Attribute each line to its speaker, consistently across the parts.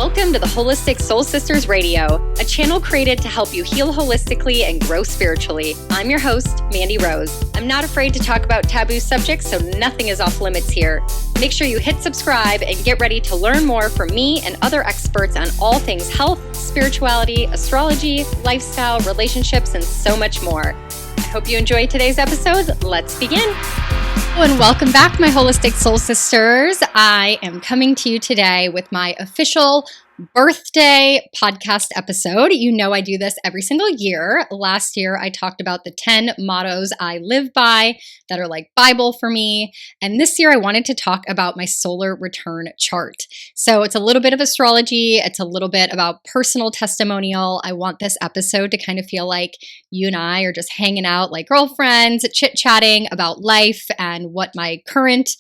Speaker 1: Welcome to the Holistic Soul Sisters Radio, a channel created to help you heal holistically and grow spiritually. I'm your host, Mandi Rose. I'm not afraid to talk about taboo subjects, so nothing is off limits here. Make sure you hit subscribe and get ready to learn more from me and other experts on all things health, spirituality, astrology, lifestyle, relationships, and so much more. I hope you enjoyed today's episode. Let's begin. And welcome back, my Holistic Soul Sisters. I am coming to you today with my official birthday podcast episode. You know I do this every single year. Last year, I talked about the 10 mottos I live by that are like Bible for me. And this year, I wanted to talk about my solar return chart. So it's a little bit of astrology. It's a little bit about personal testimonial. I want this episode to kind of feel like you and I are just hanging out like girlfriends, chit-chatting about life and what my current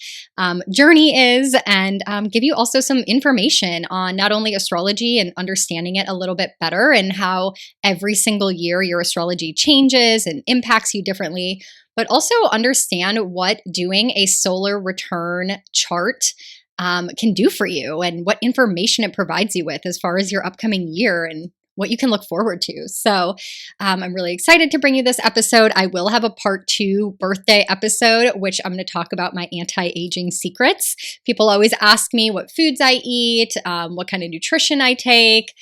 Speaker 1: journey is, and give you also some information on not only astrology and understanding it a little bit better and how every single year your astrology changes and impacts you differently, but also understand what doing a solar return chart can do for you and what information it provides you with as far as your upcoming year and what you can look forward to. So I'm really excited to bring you this episode. I will have a part 2 birthday episode, which I'm going to talk about my anti-aging secrets. People always ask me what foods I eat, what kind of nutrition I take,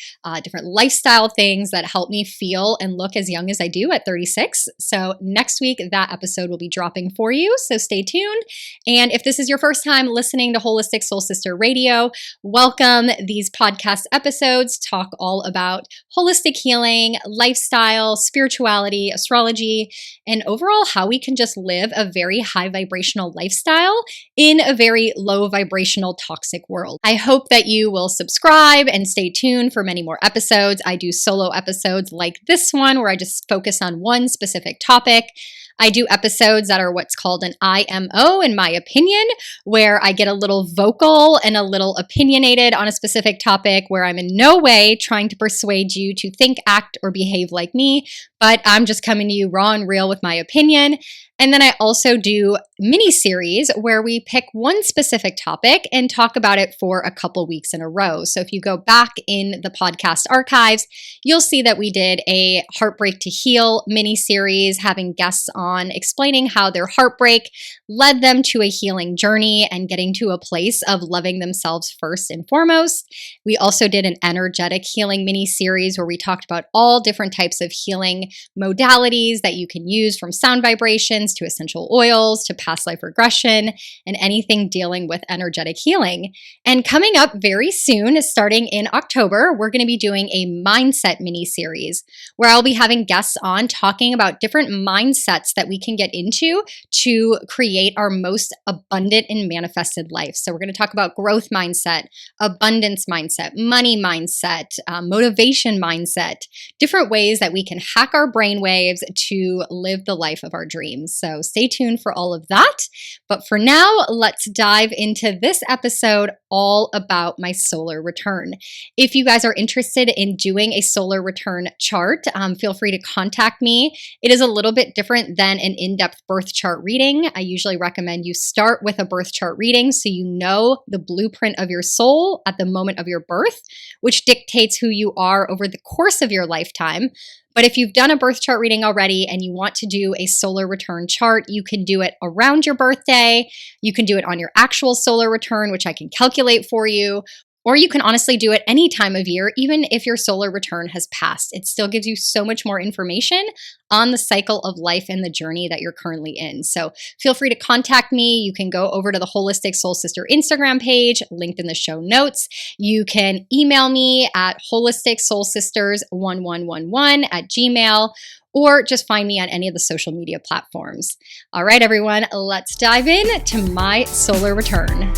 Speaker 1: different lifestyle things that help me feel and look as young as I do at 36. So next week, that episode will be dropping for you. So stay tuned. And if this is your first time listening to Holistic Soul Sister Radio, welcome. These podcast episodes talk all about holistic healing, lifestyle, spirituality, astrology, and overall how we can just live a very high vibrational lifestyle in a very low vibrational toxic world. I hope that you will subscribe and stay tuned for many more episodes. I do solo episodes like this one where I just focus on one specific topic. I do episodes that are what's called an IMO, in my opinion, where I get a little vocal and a little opinionated on a specific topic where I'm in no way trying to persuade you to think, act, or behave like me, but I'm just coming to you raw and real with my opinion. And then I also do mini-series where we pick one specific topic and talk about it for a couple weeks in a row. So if you go back in the podcast archives, you'll see that we did a Heartbreak to Heal mini-series, having guests on explaining how their heartbreak led them to a healing journey and getting to a place of loving themselves first and foremost. We also did an energetic healing mini-series where we talked about all different types of healing modalities that you can use, from sound vibrations to essential oils to past life regression and anything dealing with energetic healing. And coming up very soon, starting in October, we're going to be doing a mindset mini-series where I'll be having guests on talking about different mindsets that we can get into to create our most abundant and manifested life. So we're going to talk about growth mindset, abundance mindset, money mindset, motivation mindset, different ways that we can hack our brain waves to live the life of our dreams. So stay tuned for all of that. But for now, let's dive into this episode all about my solar return. If you guys are interested in doing a solar return chart, feel free to contact me. It is a little bit different than an in-depth birth chart reading. I usually recommend you start with a birth chart reading so you know the blueprint of your soul at the moment of your birth, which dictates who you are over the course of your lifetime. But if you've done a birth chart reading already and you want to do a solar return chart, you can do it around your birthday. You can do it on your actual solar return, which I can calculate for you. Or you can honestly do it any time of year, even if your solar return has passed. It still gives you so much more information on the cycle of life and the journey that you're currently in. So feel free to contact me. You can go over to the Holistic Soul Sister Instagram page, linked in the show notes. You can email me at holisticsoulsisters1111@gmail.com, or just find me on any of the social media platforms. All right, everyone, let's dive in to my solar return.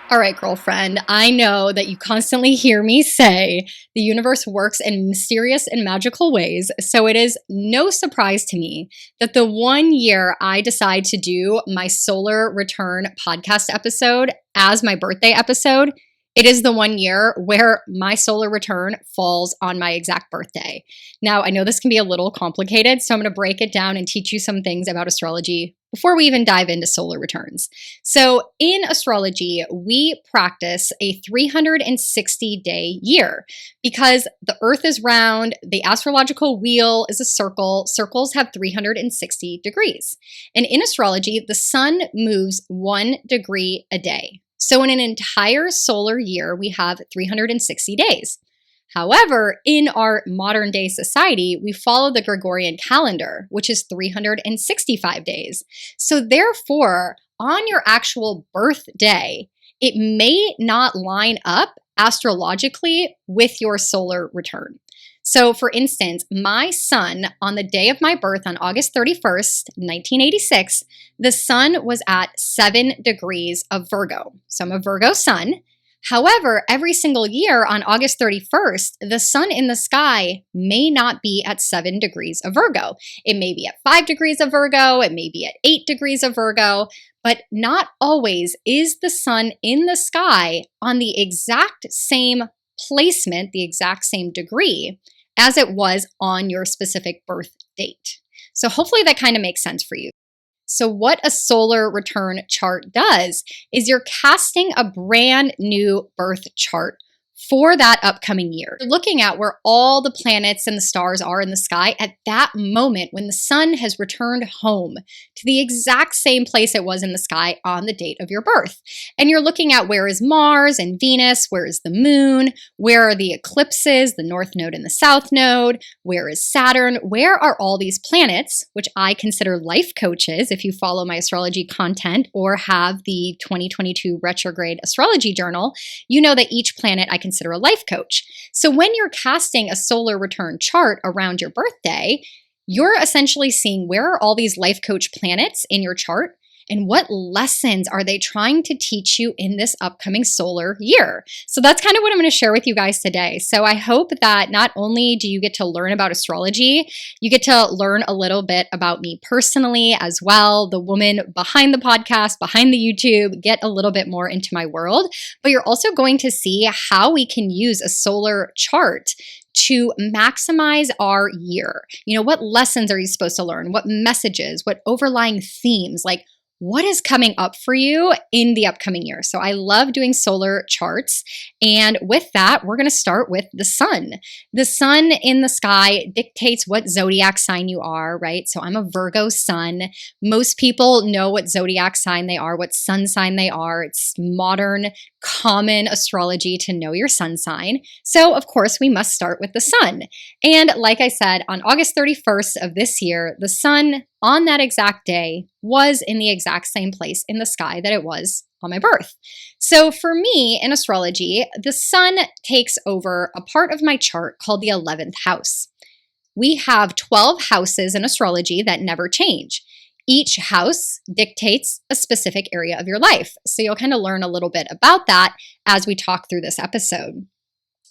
Speaker 1: All right, girlfriend, I know that you constantly hear me say the universe works in mysterious and magical ways, so it is no surprise to me that the one year I decide to do my solar return podcast episode as my birthday episode It is the one year where my solar return falls on my exact birthday. Now, I know this can be a little complicated, so I'm going to break it down and teach you some things about astrology before we even dive into solar returns. So, in astrology, we practice a 360-day year because the earth is round, the astrological wheel is a circle, circles have 360 degrees. And in astrology, the sun moves 1 degree a day. So in an entire solar year, we have 360 days. However, in our modern day society, we follow the Gregorian calendar, which is 365 days. So therefore, on your actual birthday, it may not line up astrologically with your solar return. So for instance, my sun on the day of my birth on August 31st, 1986, the sun was at 7 degrees of Virgo. So I'm a Virgo sun. However, every single year on August 31st, the sun in the sky may not be at 7 degrees of Virgo. It may be at 5 degrees of Virgo, it may be at 8 degrees of Virgo, but not always is the sun in the sky on the exact same placement, the exact same degree as it was on your specific birth date. So hopefully that kind of makes sense for you. So what a solar return chart does is you're casting a brand new birth chart for that upcoming year. You're looking at where all the planets and the stars are in the sky at that moment when the sun has returned home to the exact same place it was in the sky on the date of your birth. And you're looking at where is Mars and Venus, where is the moon, where are the eclipses, the north node and the south node, where is Saturn, where are all these planets, which I consider life coaches if you follow my astrology content or have the 2022 retrograde astrology journal, you know that each planet I consider a life coach. So when you're casting a solar return chart around your birthday, you're essentially seeing where are all these life coach planets in your chart and what lessons are they trying to teach you in this upcoming solar year. So that's kind of what I'm going to share with you guys today. So I hope that not only do you get to learn about astrology, you get to learn a little bit about me personally as well, the woman behind the podcast, behind the YouTube, get a little bit more into my world, but you're also going to see how we can use a solar chart to maximize our year. You know, what lessons are you supposed to learn? What messages, what overlying themes, like what is coming up for you in the upcoming year? So I love doing solar charts. And with that, we're going to start with the sun. The sun in the sky dictates what zodiac sign you are, right? So I'm a Virgo sun. Most people know what zodiac sign they are, what sun sign they are. It's modern, common astrology to know your sun sign. So of course, we must start with the sun. And like I said, on August 31st of this year, the sun on that exact day was in the exact same place in the sky that it was on my birth. So for me in astrology, the sun takes over a part of my chart called the 11th house. We have 12 houses in astrology that never change. Each house dictates a specific area of your life. So you'll kind of learn a little bit about that as we talk through this episode.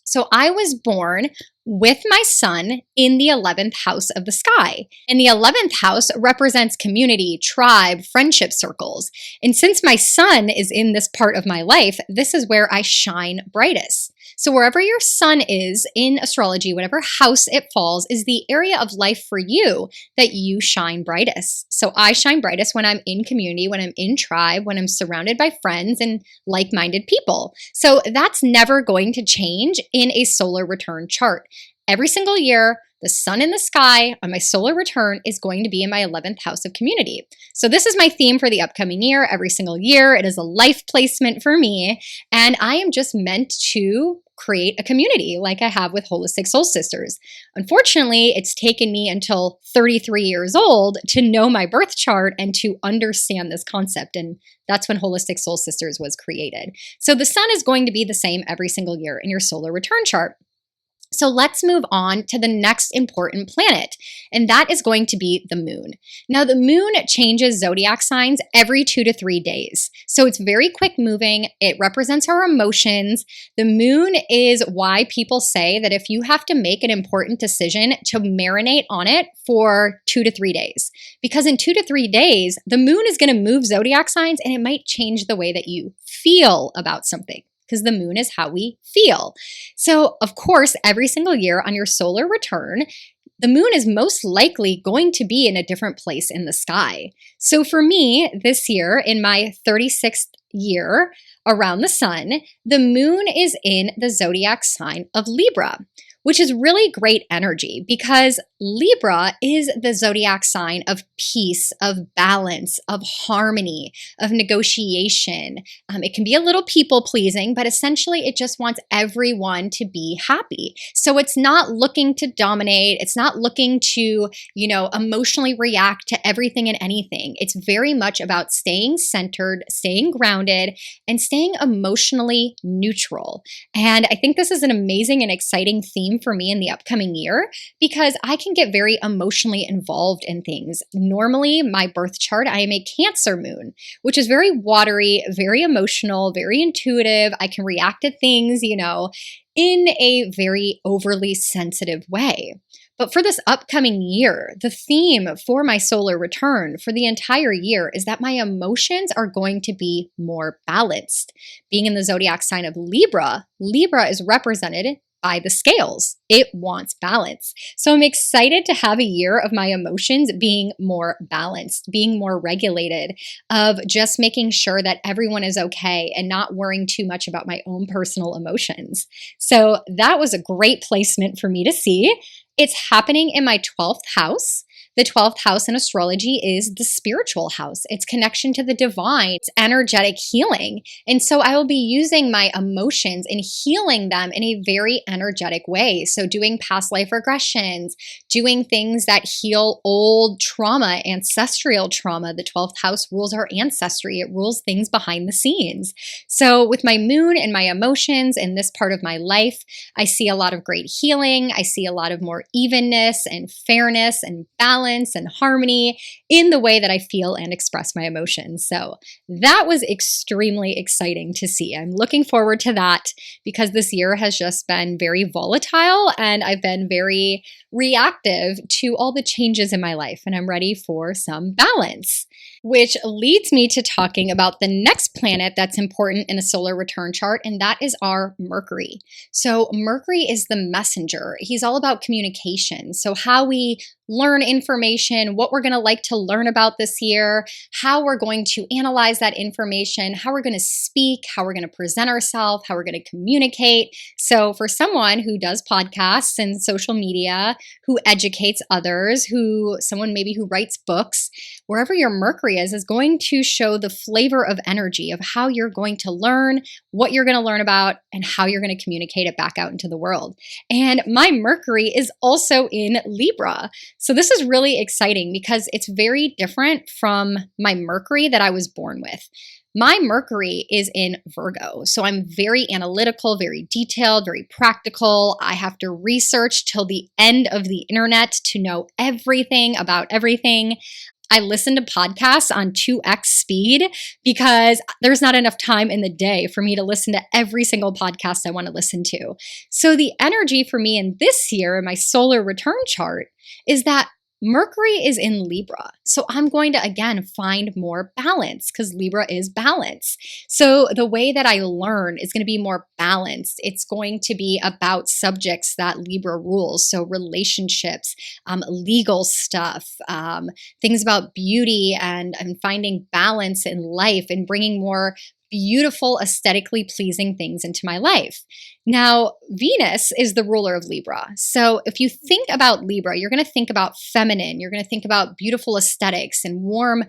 Speaker 1: So I was born with my sun in the 11th house of the sky. And the 11th house represents community, tribe, friendship circles. And since my sun is in this part of my life, this is where I shine brightest. So wherever your sun is in astrology, whatever house it falls, is the area of life for you that you shine brightest. So I shine brightest when I'm in community, when I'm in tribe, when I'm surrounded by friends and like-minded people. So that's never going to change in a solar return chart. Every single year, the sun in the sky on my solar return is going to be in my 11th house of community. So this is my theme for the upcoming year. Every single year, it is a life placement for me. And I am just meant to create a community like I have with Holistic Soul Sisters. Unfortunately, it's taken me until 33 years old to know my birth chart and to understand this concept. And that's when Holistic Soul Sisters was created. So the sun is going to be the same every single year in your solar return chart. So let's move on to the next important planet, and that is going to be the moon. Now, the moon changes zodiac signs every 2 to 3 days. So it's very quick moving. It represents our emotions. The moon is why people say that if you have to make an important decision, to marinate on it for 2 to 3 days. Because in 2 to 3 days, the moon is going to move zodiac signs and it might change the way that you feel about something. because the moon is how we feel. So, of course, every single year on your solar return, the moon is most likely going to be in a different place in the sky. So for me, this year, in my 36th year around the sun, the moon is in the zodiac sign of Libra, which is really great energy because Libra is the zodiac sign of peace, of balance, of harmony, of negotiation. It can be a little people pleasing, but essentially it just wants everyone to be happy. So it's not looking to dominate. It's not looking to, emotionally react to everything and anything. It's very much about staying centered, staying grounded, and staying emotionally neutral. And I think this is an amazing and exciting theme for me in the upcoming year because I can get very emotionally involved in things. Normally, my birth chart, I am a Cancer moon, which is very watery, very emotional, very intuitive. I can react to things, in a very overly sensitive way. But for this upcoming year, the theme for my solar return for the entire year is that my emotions are going to be more balanced. Being in the zodiac sign of Libra, Libra is represented by the scales. It wants balance. So I'm excited to have a year of my emotions being more balanced, being more regulated, of just making sure that everyone is okay and not worrying too much about my own personal emotions. So that was a great placement for me to see. It's happening in my 12th house. The 12th house in astrology is the spiritual house. It's connection to the divine. It's energetic healing. And so I will be using my emotions and healing them in a very energetic way. So doing past life regressions, doing things that heal old trauma, ancestral trauma. The 12th house rules our ancestry. It rules things behind the scenes. So with my moon and my emotions in this part of my life, I see a lot of great healing. I see a lot of more evenness and fairness and balance and harmony in the way that I feel and express my emotions. So that was extremely exciting to see. I'm looking forward to that because this year has just been very volatile and I've been very reactive to all the changes in my life, and I'm ready for some balance. Which leads me to talking about the next planet that's important in a solar return chart, and that is our Mercury. So Mercury is the messenger. He's all about communication. So how we learn information, what we're going to like to learn about this year, how we're going to analyze that information, how we're going to speak, how we're going to present ourselves, how we're going to communicate. So for someone who does podcasts and social media, who educates others, someone maybe who writes books, wherever your Mercury is going to show the flavor of energy of how you're going to learn, what you're going to learn about, and how you're going to communicate it back out into the world. And my Mercury is also in Libra. So this is really exciting because it's very different from my Mercury that I was born with. My Mercury is in Virgo, so I'm very analytical, very detailed, very practical. I have to research till the end of the internet to know everything about everything. I listen to podcasts on 2x speed because there's not enough time in the day for me to listen to every single podcast I want to listen to. So the energy for me in this year, in my solar return chart, is that Mercury is in Libra. So I'm going to, again, find more balance because Libra is balance. So the way that I learn is going to be more balanced. It's going to be about subjects that Libra rules. So relationships, legal stuff, things about beauty and finding balance in life and bringing more beautiful, aesthetically pleasing things into my life. Now, Venus is the ruler of Libra. So if you think about Libra, you're going to think about feminine, you're going to think about beautiful aesthetics and warm,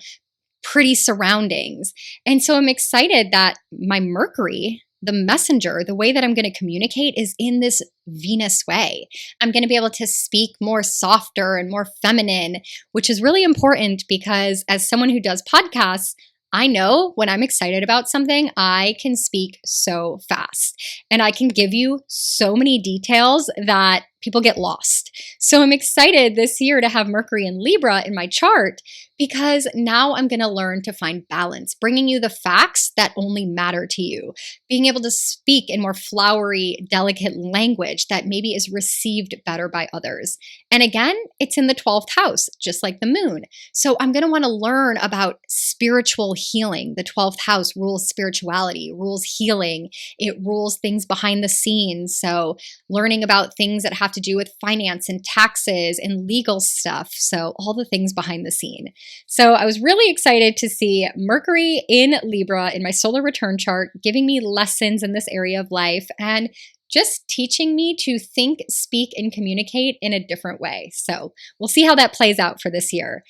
Speaker 1: pretty surroundings. And so I'm excited that my Mercury, the messenger, the way that I'm going to communicate is in this Venus way. I'm going to be able to speak more softer and more feminine, which is really important because as someone who does podcasts, I know when I'm excited about something, I can speak so fast and I can give you so many details that people get lost. So I'm excited this year to have Mercury in Libra in my chart because now I'm going to learn to find balance, bringing you the facts that only matter to you, being able to speak in more flowery, delicate language that maybe is received better by others. And again, it's in the 12th house, just like the moon. So I'm going to want to learn about spiritual healing. The 12th house rules spirituality, rules healing. It rules things behind the scenes. So learning about things that have to do with finance and taxes and legal stuff. So all the things behind the scene. So I was really excited to see Mercury in Libra in my solar return chart, giving me lessons in this area of life and just teaching me to think, speak, and communicate in a different way. So we'll see how that plays out for this year.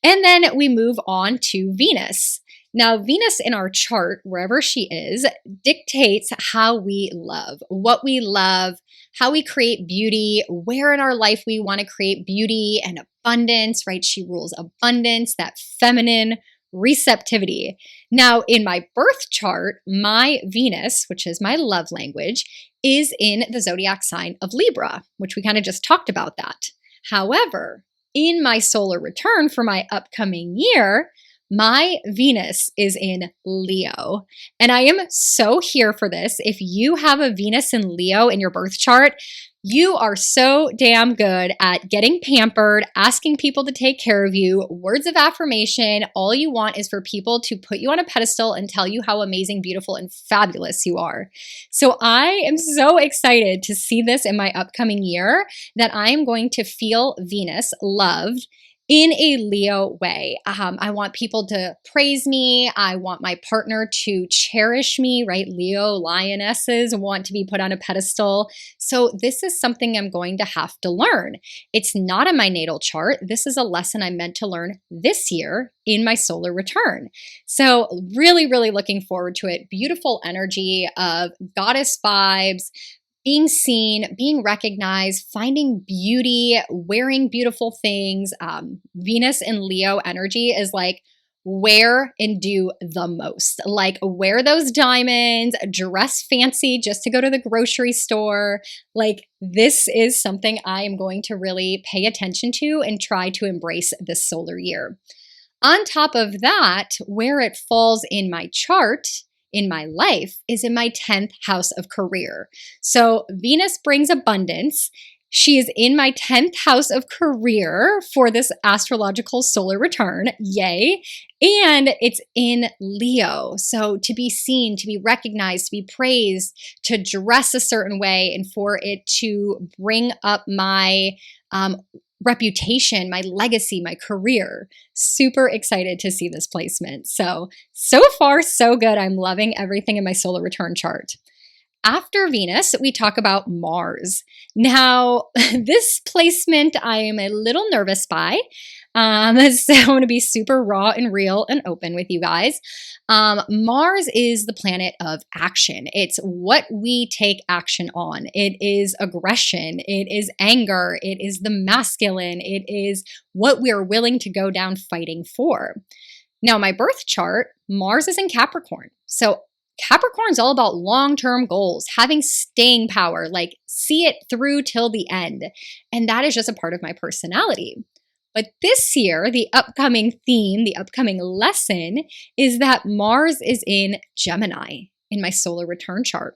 Speaker 1: And then we move on to Venus. Now, Venus in our chart, wherever she is, dictates how we love, what we love, how we create beauty, where in our life we want to create beauty and abundance, right? She rules abundance, that feminine receptivity. Now, in my birth chart, my Venus, which is my love language, is in the zodiac sign of Libra, which we kind of just talked about that. However, in my solar return for my upcoming year, my Venus is in Leo, and I am so here for this. If you have a Venus in Leo in your birth chart, you are so damn good at getting pampered, asking people to take care of you, words of affirmation. All you want is for people to put you on a pedestal and tell you how amazing, beautiful, and fabulous you are. So I am so excited to see this in my upcoming year, that I am going to feel Venus loved in a Leo way. I want people to praise me. I want my partner to cherish me, right? Leo lionesses want to be put on a pedestal. So this is something I'm going to have to learn. It's not in my natal chart. This is a lesson I'm meant to learn this year in my solar return. So really, really looking forward to it. Beautiful energy of goddess vibes, being seen, being recognized, finding beauty, wearing beautiful things. Venus in Leo energy is like wear and do the most. Like wear those diamonds, dress fancy just to go to the grocery store. Like this is something I am going to really pay attention to and try to embrace this solar year. On top of that, where it falls in my chart, in my life, is in my 10th house of career. So Venus brings abundance. She is in my 10th house of career for this astrological solar return. Yay. And it's in Leo. So to be seen, to be recognized, to be praised, to dress a certain way, and for it to bring up my reputation, my legacy, my career. Super excited to see this placement. So far, so good. I'm loving everything in my solar return chart. After Venus, we talk about Mars. Now, this placement I am a little nervous by. So I'm going to be super raw and real and open with you guys. Mars is the planet of action. It's what we take action on. It is aggression. It is anger. It is the masculine. It is what we are willing to go down fighting for. Now, my birth chart, Mars is in Capricorn. So Capricorn is all about long-term goals, having staying power, like see it through till the end. And that is just a part of my personality. But this year, the upcoming theme, the upcoming lesson is that Mars is in Gemini in my solar return chart.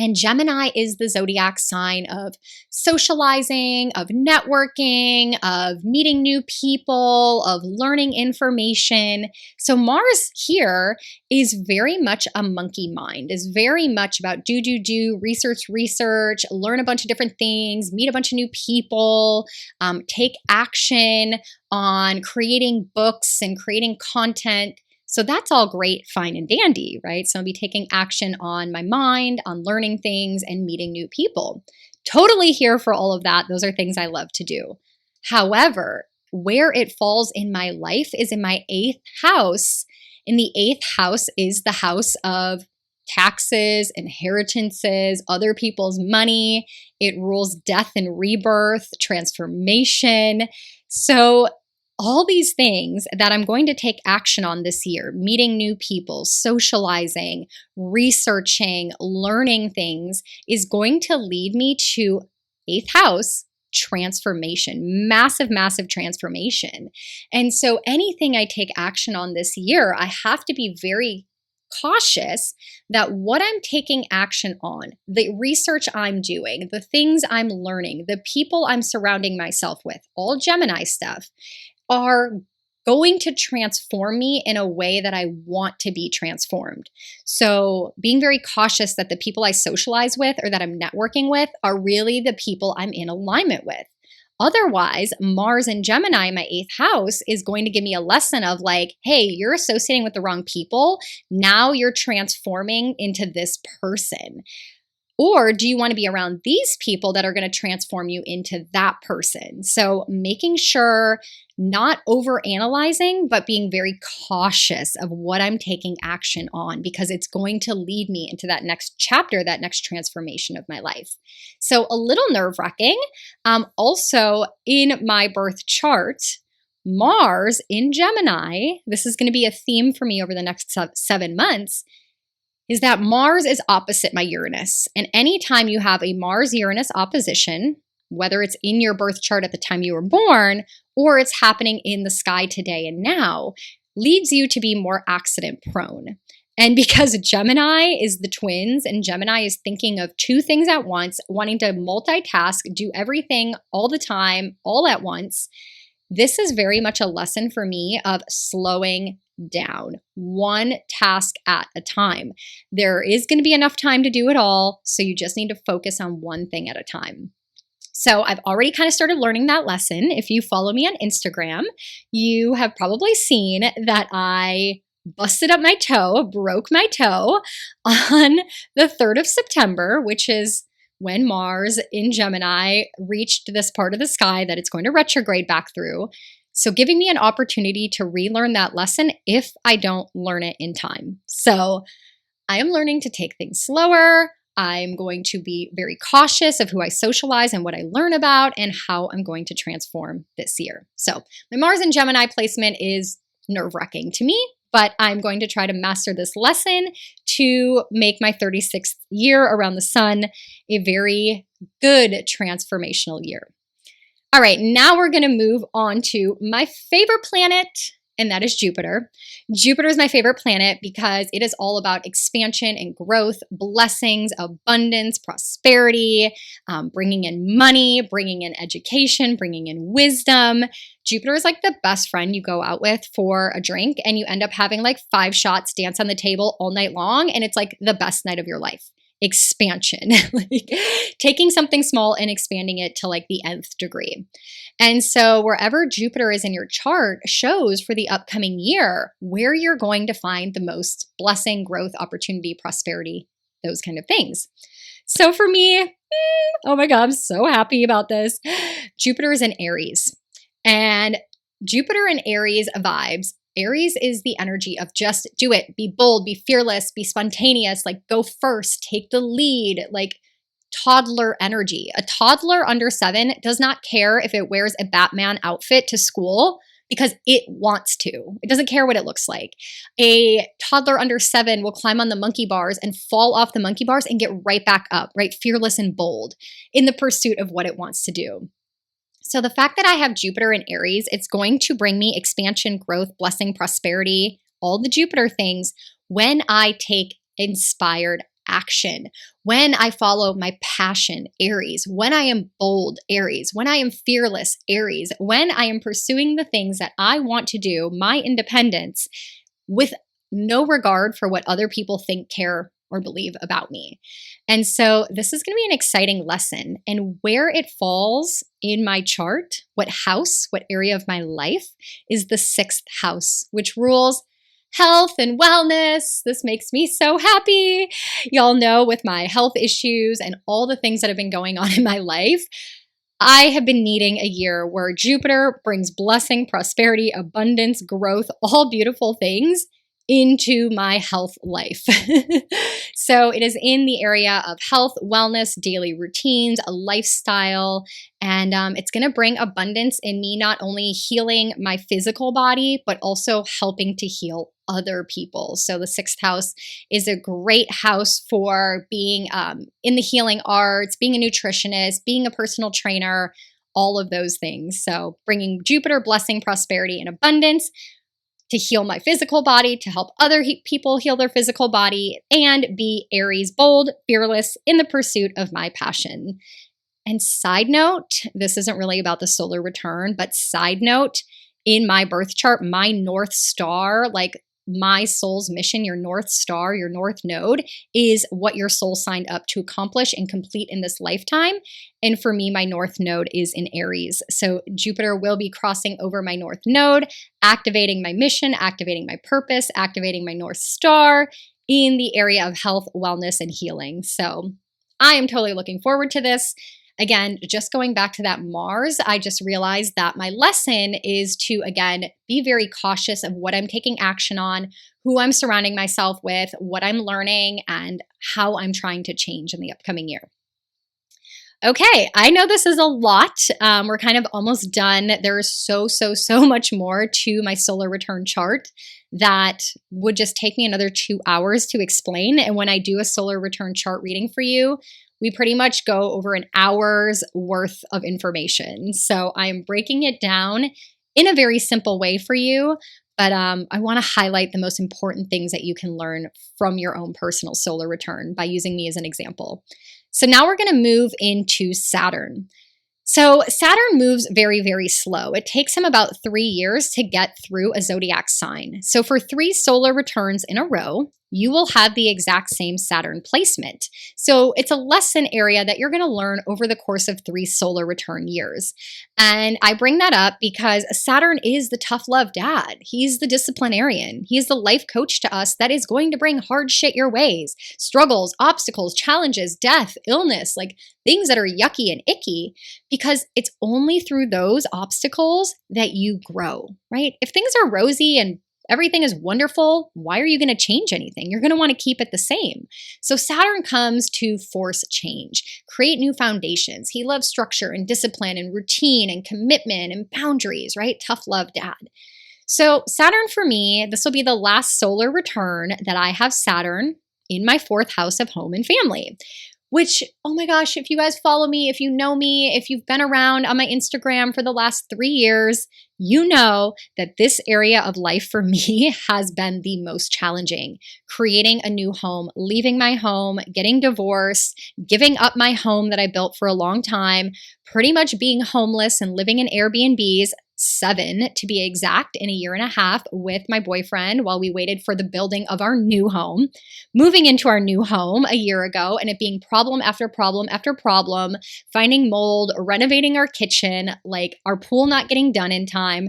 Speaker 1: And Gemini is the zodiac sign of socializing, of networking, of meeting new people, of learning information. So Mars here is very much a monkey mind, is very much about do, research, learn a bunch of different things, meet a bunch of new people, take action on creating books and creating content. So that's all great, fine, and dandy, right? So I'll be taking action on my mind, on learning things, and meeting new people. Totally here for all of that. Those are things I love to do. However, where it falls in my life is in my 8th house. In the 8th house is the house of taxes, inheritances, other people's money. It rules death and rebirth, transformation. So all these things that I'm going to take action on this year, meeting new people, socializing, researching, learning things, is going to lead me to 8th house, transformation, massive, massive transformation. And so anything I take action on this year, I have to be very cautious that what I'm taking action on, the research I'm doing, the things I'm learning, the people I'm surrounding myself with, all Gemini stuff, are going to transform me in a way that I want to be transformed. So being very cautious that the people I socialize with or that I'm networking with are really the people I'm in alignment with. Otherwise, Mars in Gemini in my 8th house is going to give me a lesson of like, hey, you're associating with the wrong people. Now you're transforming into this person. Or do you want to be around these people that are going to transform you into that person? So making sure not over analyzing, but being very cautious of what I'm taking action on, because it's going to lead me into that next chapter, that next transformation of my life. So a little nerve-wracking. Also in my birth chart, Mars in Gemini, this is going to be a theme for me over the next 7 months, is that Mars is opposite my Uranus. And anytime you have a Mars-Uranus opposition, whether it's in your birth chart at the time you were born, or it's happening in the sky today and now, leads you to be more accident prone. And because Gemini is the twins and Gemini is thinking of 2 things at once, wanting to multitask, do everything all the time, all at once, this is very much a lesson for me of slowing down, one task at a time. There is going to be enough time to do it all, so you just need to focus on one thing at a time. So I've already kind of started learning that lesson. If you follow me on Instagram, you have probably seen that I busted up my toe, broke my toe on the 3rd of September, which is when Mars in Gemini reached this part of the sky that it's going to retrograde back through. So giving me an opportunity to relearn that lesson if I don't learn it in time. So I am learning to take things slower. I'm going to be very cautious of who I socialize and what I learn about and how I'm going to transform this year. So my Mars in Gemini placement is nerve-wracking to me, but I'm going to try to master this lesson to make my 36th year around the sun a very good transformational year. All right, now we're going to move on to my favorite planet, and that is Jupiter. Jupiter is my favorite planet because it is all about expansion and growth, blessings, abundance, prosperity, bringing in money, bringing in education, bringing in wisdom. Jupiter is like the best friend you go out with for a drink and you end up having like 5 shots, dance on the table all night long, and it's like the best night of your life. Expansion, like taking something small and expanding it to like the nth degree. And so wherever Jupiter is in your chart shows for the upcoming year where you're going to find the most blessing, growth, opportunity, prosperity, those kind of things. So for me, oh my God, I'm so happy about this. Jupiter is in Aries, and Jupiter in Aries vibes. Aries is the energy of just do it, be bold, be fearless, be spontaneous, like go first, take the lead, like toddler energy. A toddler under 7 does not care if it wears a Batman outfit to school because it wants to. It doesn't care what it looks like. A toddler under 7 will climb on the monkey bars and fall off the monkey bars and get right back up, right? Fearless and bold in the pursuit of what it wants to do. So the fact that I have Jupiter in Aries, it's going to bring me expansion, growth, blessing, prosperity, all the Jupiter things when I take inspired action, when I follow my passion, Aries, when I am bold, Aries, when I am fearless, Aries, when I am pursuing the things that I want to do, my independence, with no regard for what other people think, care, or believe about me. And so this is going to be an exciting lesson. And where it falls in my chart, what house, what area of my life, is the 6th house, which rules health and wellness. This makes me so happy. Y'all know with my health issues and all the things that have been going on in my life, I have been needing a year where Jupiter brings blessing, prosperity, abundance, growth, all beautiful things into my health life. So it is in the area of health, wellness, daily routines, a lifestyle, and it's going to bring abundance in me, not only healing my physical body, but also helping to heal other people. So the sixth house is a great house for being in the healing arts, being a nutritionist, being a personal trainer, all of those things. So bringing Jupiter, blessing, prosperity, and abundance to heal my physical body, to help other people heal their physical body, and be Aries, bold, fearless in the pursuit of my passion. And side note, this isn't really about the solar return, but side note, in my birth chart, my North Star, like my soul's mission, your North Star, your North Node, is what your soul signed up to accomplish and complete in this lifetime. And for me, my North Node is in Aries. So Jupiter will be crossing over my North Node, activating my mission, activating my purpose, activating my North Star in the area of health, wellness, and healing. So I am totally looking forward to this. Again, just going back to that Mars, I just realized that my lesson is to, again, be very cautious of what I'm taking action on, who I'm surrounding myself with, what I'm learning, and how I'm trying to change in the upcoming year. Okay, I know this is a lot. We're kind of almost done. There's so much more to my solar return chart that would just take me another 2 hours to explain. And when I do a solar return chart reading for you, we pretty much go over an hour's worth of information. So I'm breaking it down in a very simple way for you, but I want to highlight the most important things that you can learn from your own personal solar return by using me as an example. So now we're going to move into Saturn. So Saturn moves very slow. It takes him about 3 years to get through a zodiac sign. So for 3 solar returns in a row, you will have the exact same Saturn placement. So it's a lesson area that you're going to learn over the course of 3 solar return years. And I bring that up because Saturn is the tough love dad. He's the disciplinarian. He's the life coach to us that is going to bring hard shit your ways, struggles, obstacles, challenges, death, illness, like things that are yucky and icky, because it's only through those obstacles that you grow, right? If things are rosy and everything is wonderful, why are you going to change anything? You're going to want to keep it the same. So Saturn comes to force change, create new foundations. He loves structure and discipline and routine and commitment and boundaries, right? Tough love dad. So Saturn for me, this will be the last solar return that I have Saturn in my 4th house of home and family. Which, oh my gosh, if you guys follow me, if you know me, if you've been around on my Instagram for the last 3 years, you know that this area of life for me has been the most challenging. Creating a new home, leaving my home, getting divorced, giving up my home that I built for a long time, pretty much being homeless and living in Airbnbs, 7 to be exact, in a 1.5 years with my boyfriend while we waited for the building of our new home, moving into our new home a year ago, and it being problem after problem after problem, finding mold, renovating our kitchen, like our pool not getting done in time.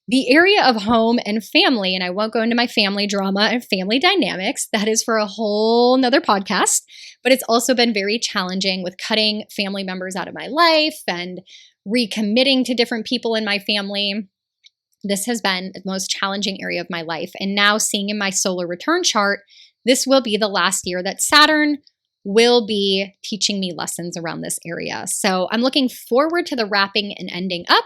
Speaker 1: The area of home and family, and I won't go into my family drama and family dynamics, that is for a whole nother podcast, but it's also been very challenging with cutting family members out of my life and recommitting to different people in my family. This has been the most challenging area of my life. And now seeing in my solar return chart, this will be the last year that Saturn will be teaching me lessons around this area. So I'm looking forward to the wrapping and ending up.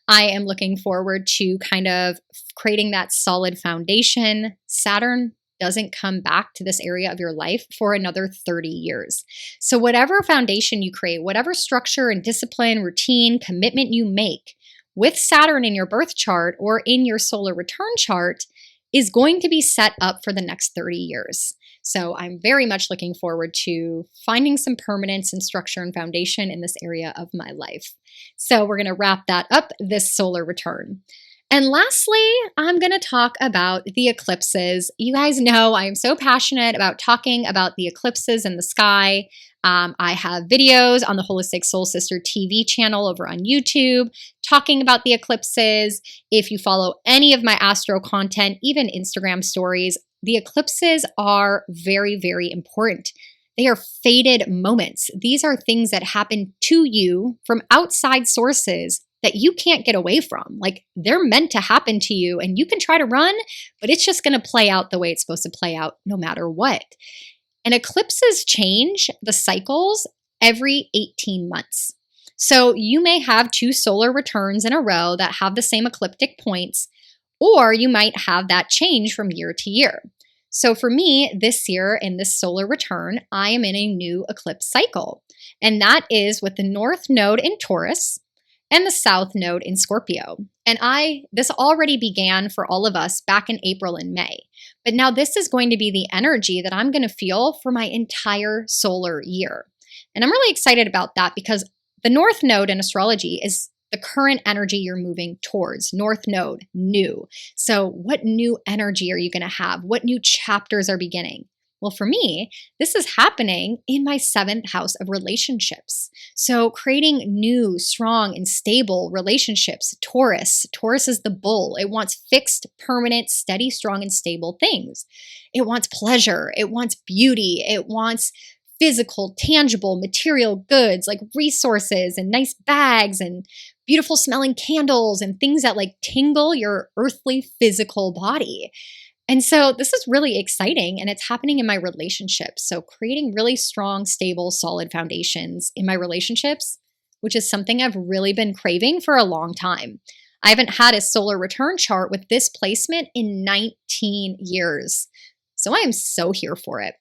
Speaker 1: I am looking forward to kind of creating that solid foundation. Saturn doesn't come back to this area of your life for another 30 years. So whatever foundation you create, whatever structure and discipline, routine, commitment you make with Saturn in your birth chart or in your solar return chart is going to be set up for the next 30 years. So I'm very much looking forward to finding some permanence and structure and foundation in this area of my life. So we're going to wrap that up this solar return. And lastly, I'm going to talk about the eclipses. You guys know I am so passionate about talking about the eclipses in the sky. I have videos on the Holistic Soul Sister TV channel over on YouTube talking about the eclipses. If you follow any of my astro content, even Instagram stories, the eclipses are very important. They are fated moments. These are things that happen to you from outside sources
Speaker 2: that you can't get away from. Like they're meant to happen to you and you can try to run, but it's just going to play out the way it's supposed to play out no matter what. And eclipses change the cycles every 18 months. So you may have 2 solar returns in a row that have the same ecliptic points, or you might have that change from year to year. So for me, this year in this solar return, I am in a new eclipse cycle. And that is with the North Node in Taurus and the South Node in Scorpio. And this already began for all of us back in April and May. But now this is going to be the energy that I'm going to feel for my entire solar year. And I'm really excited about that because the North Node in astrology is the current energy you're moving towards. North Node, new. So what new energy are you going to have? What new chapters are beginning? Well, for me, this is happening in my 7th house of relationships. So creating new, strong, and stable relationships. Taurus is the bull. It wants fixed, permanent, steady, strong, and stable things. It wants pleasure. It wants beauty. It wants physical, tangible, material goods like resources and nice bags and beautiful smelling candles and things that like tingle your earthly physical body. And so this is really exciting and it's happening in my relationships. So creating really strong, stable, solid foundations in my relationships, which is something I've really been craving for a long time. I haven't had a solar return chart with this placement in 19 years. So I am so here for it.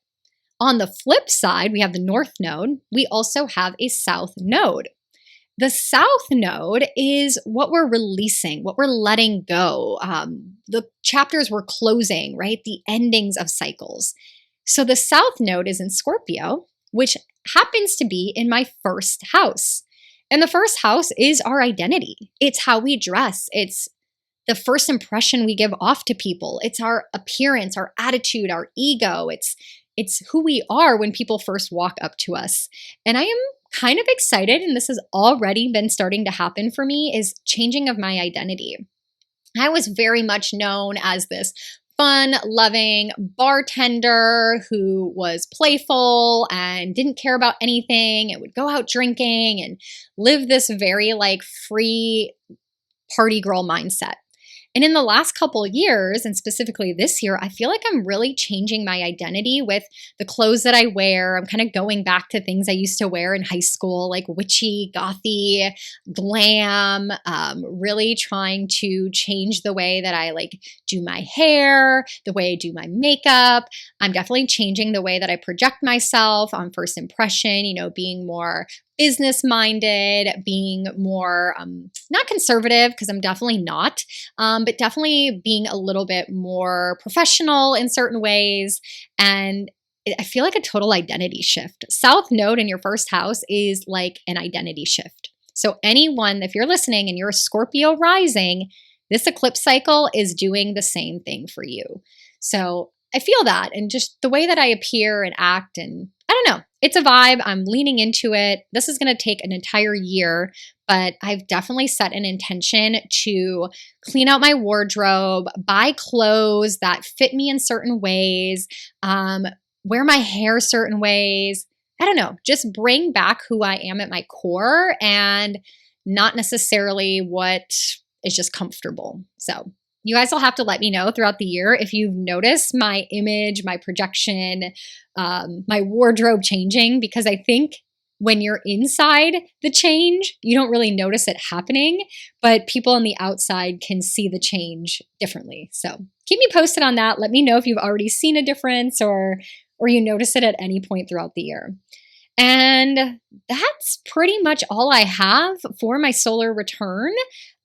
Speaker 2: On the flip side, we have the North Node. We also have a South Node. The South Node is what we're releasing, what we're letting go, the chapters we're closing, right? The endings of cycles. So the South Node is in Scorpio, which happens to be in my 1st house. And the 1st house is our identity. It's how we dress. It's the first impression we give off to people. It's our appearance, our attitude, our ego. It's who we are when people first walk up to us. And I am kind of excited, and this has already been starting to happen for me, is changing of my identity. I was very much known as this fun, loving bartender who was playful and didn't care about anything and would go out drinking and live this very like free party girl mindset. And in the last couple of years, and specifically this year, I feel like I'm really changing my identity with the clothes that I wear. I'm kind of going back to things I used to wear in high school, like witchy, gothy, glam, really trying to change the way that I like do my hair, the way I do my makeup. I'm definitely changing the way that I project myself on first impression, being more business-minded, being more, not conservative, because I'm definitely not, but definitely being a little bit more professional in certain ways. And I feel like a total identity shift. South Node in your 1st house is like an identity shift. So anyone, if you're listening and you're a Scorpio rising, this eclipse cycle is doing the same thing for you. So I feel that, and just the way that I appear and act, and I don't know, it's a vibe. I'm leaning into it. This is going to take an entire year, but I've definitely set an intention to clean out my wardrobe, buy clothes that fit me in certain ways, wear my hair certain ways. I don't know, just bring back who I am at my core and not necessarily what is just comfortable. So you guys will have to let me know throughout the year if you've noticed my image, my projection, my wardrobe changing, because I think when you're inside the change, you don't really notice it happening, but people on the outside can see the change differently. So keep me posted on that. Let me know if you've already seen a difference or you notice it at any point throughout the year. And that's pretty much all I have for my solar return.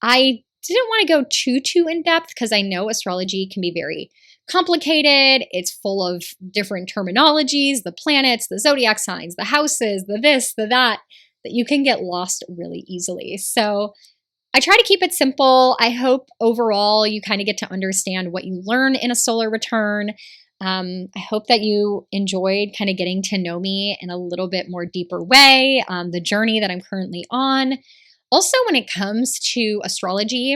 Speaker 2: I didn't want to go too in depth because I know astrology can be very complicated. It's full of different terminologies, the planets, the zodiac signs, the houses, the this, the that you can get lost really easily. So I try to keep it simple. I hope overall you kind of get to understand what you learn in a solar return. I hope that you enjoyed kind of getting to know me in a little bit more deeper way, the journey that I'm currently on. Also, when it comes to astrology,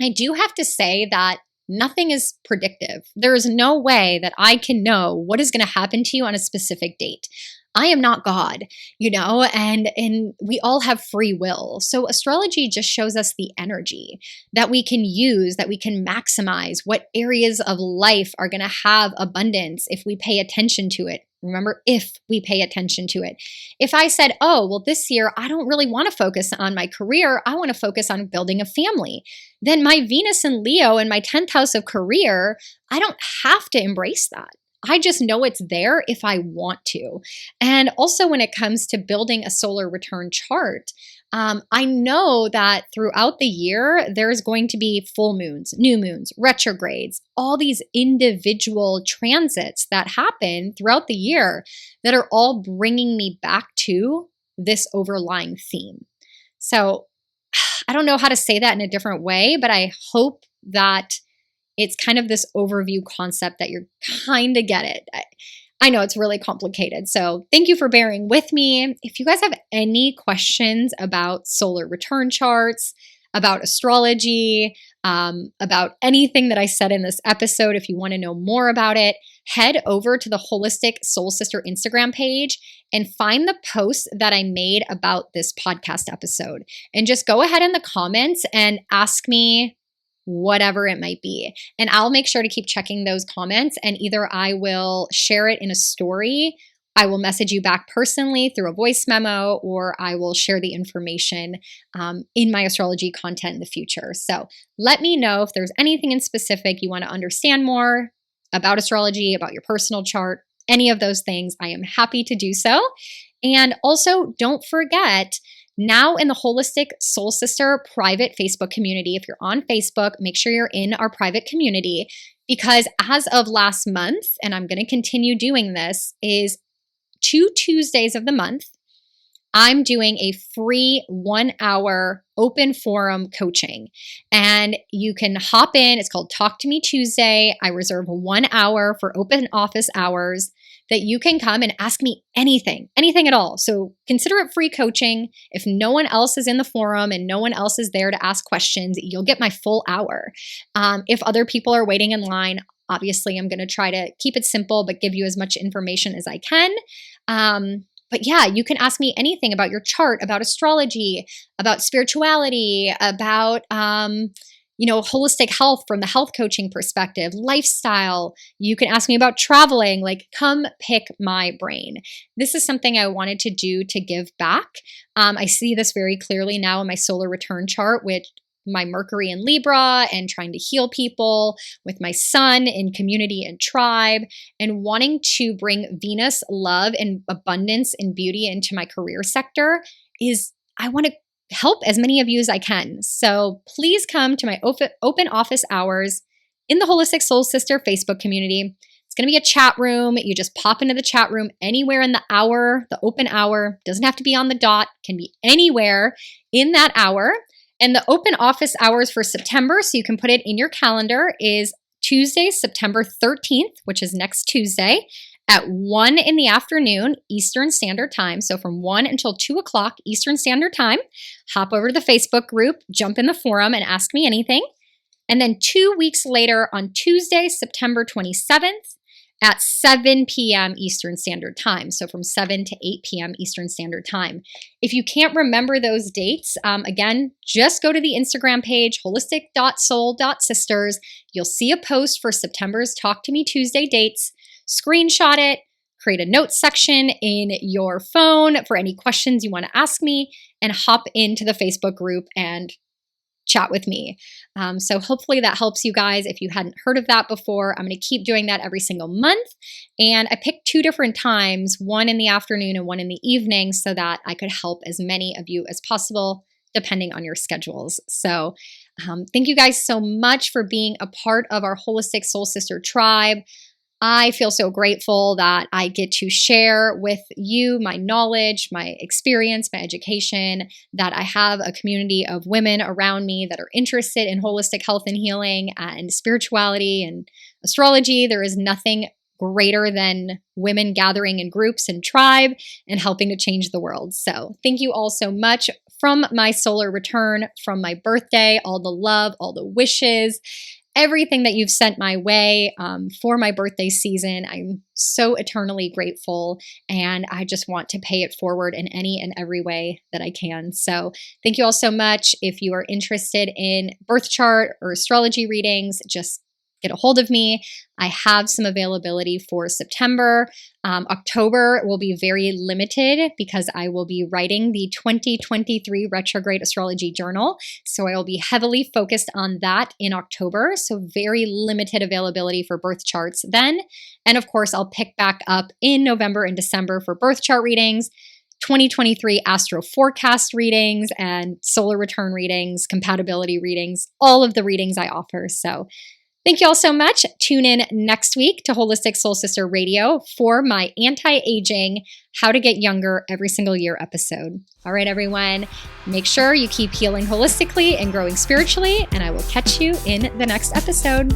Speaker 2: I do have to say that nothing is predictive. There is no way that I can know what is going to happen to you on a specific date. I am not God, and we all have free will. So astrology just shows us the energy that we can use, that we can maximize, what areas of life are going to have abundance if we pay attention to it. Remember, if we pay attention to it. If I said, oh, well, this year, I don't really want to focus on my career. I want to focus on building a family. Then my Venus in Leo in my 10th house of career, I don't have to embrace that. I just know it's there if I want to. And also when it comes to building a solar return chart, I know that throughout the year, there's going to be full moons, new moons, retrogrades, all these individual transits that happen throughout the year that are all bringing me back to this overlying theme. So I don't know how to say that in a different way, but I hope that it's kind of this overview concept that you're kind of get it. I know it's really complicated. So thank you for bearing with me. If you guys have any questions about solar return charts, about astrology, about anything that I said in this episode, if you want to know more about it, head over to the Holistic Soul Sister Instagram page and find the post that I made about this podcast episode. And just go ahead in the comments and ask me whatever it might be. And I'll make sure to keep checking those comments, and either I will share it in a story, I will message you back personally through a voice memo, or I will share the information in my astrology content in the future. So let me know if there's anything in specific you want to understand more about astrology, about your personal chart, any of those things. I am happy to do so. And also, don't forget, now in the Holistic Soul Sister private Facebook community, if you're on Facebook, make sure you're in our private community, because as of last month, and I'm going to continue doing this, is 2 Tuesdays of the month, I'm doing a free 1-hour open forum coaching. And you can hop in. It's called Talk to Me Tuesday. I reserve 1 hour for open office hours that you can come and ask me anything at all. So consider it free coaching. If no one else is in the forum and no one else is there to ask questions, you'll get my full hour. If other people are waiting in line, obviously I'm going to try to keep it simple, but give you as much information as I can. But yeah, you can ask me anything about your chart, about astrology, about spirituality, about holistic health from the health coaching perspective, lifestyle. You can ask me about traveling, come pick my brain. This is something I wanted to do to give back. I see this very clearly now in my solar return chart with my Mercury in Libra and trying to heal people, with my sun in community and tribe, and wanting to bring Venus, love, and abundance and beauty into my career sector. I want to help as many of you as I can. So please come to my open office hours in the Holistic Soul Sister Facebook community. It's going to be a chat room. You just pop into the chat room anywhere in the hour, the open hour. Doesn't have to be on the dot, can be anywhere in that hour. And the open office hours for September, so you can put it in your calendar, is Tuesday, September 13th, which is next Tuesday, at 1 in the afternoon, Eastern Standard Time. So from 1 until 2 o'clock Eastern Standard Time, hop over to the Facebook group, jump in the forum, and ask me anything. And then 2 weeks later, on Tuesday, September 27th, at 7 p.m. Eastern Standard Time. So from 7 to 8 p.m. Eastern Standard Time. If you can't remember those dates, again, just go to the Instagram page, holistic.soul.sisters. You'll see a post for September's Talk to Me Tuesday dates. Screenshot it, create a notes section in your phone for any questions you want to ask me, and hop into the Facebook group and chat with me. So hopefully that helps you guys. If you hadn't heard of that before, I'm going to keep doing that every single month. And I picked 2 different times, one in the afternoon and one in the evening, so that I could help as many of you as possible, depending on your schedules. So thank you guys so much for being a part of our Holistic Soul Sister tribe. I feel so grateful that I get to share with you my knowledge, my experience, my education, that I have a community of women around me that are interested in holistic health and healing and spirituality and astrology. There is nothing greater than women gathering in groups and tribe and helping to change the world. So thank you all so much from my solar return, from my birthday, all the love, all the wishes. everything that you've sent my way for my birthday season. I'm so eternally grateful, and I just want to pay it forward in any and every way that I can. So thank you all so much. If you are interested in birth chart or astrology readings, just get a hold of me. I have some availability for September. October will be very limited because I will be writing the 2023 retrograde astrology journal. So I will be heavily focused on that in October. So very limited availability for birth charts then. And of course, I'll pick back up in November and December for birth chart readings, 2023 astro forecast readings, and solar return readings, compatibility readings, all of the readings I offer. So thank you all so much. Tune in next week to Holistic Soul Sister Radio for my anti-aging, how to get younger every single year episode. All right, everyone, make sure you keep healing holistically and growing spiritually, and I will catch you in the next episode.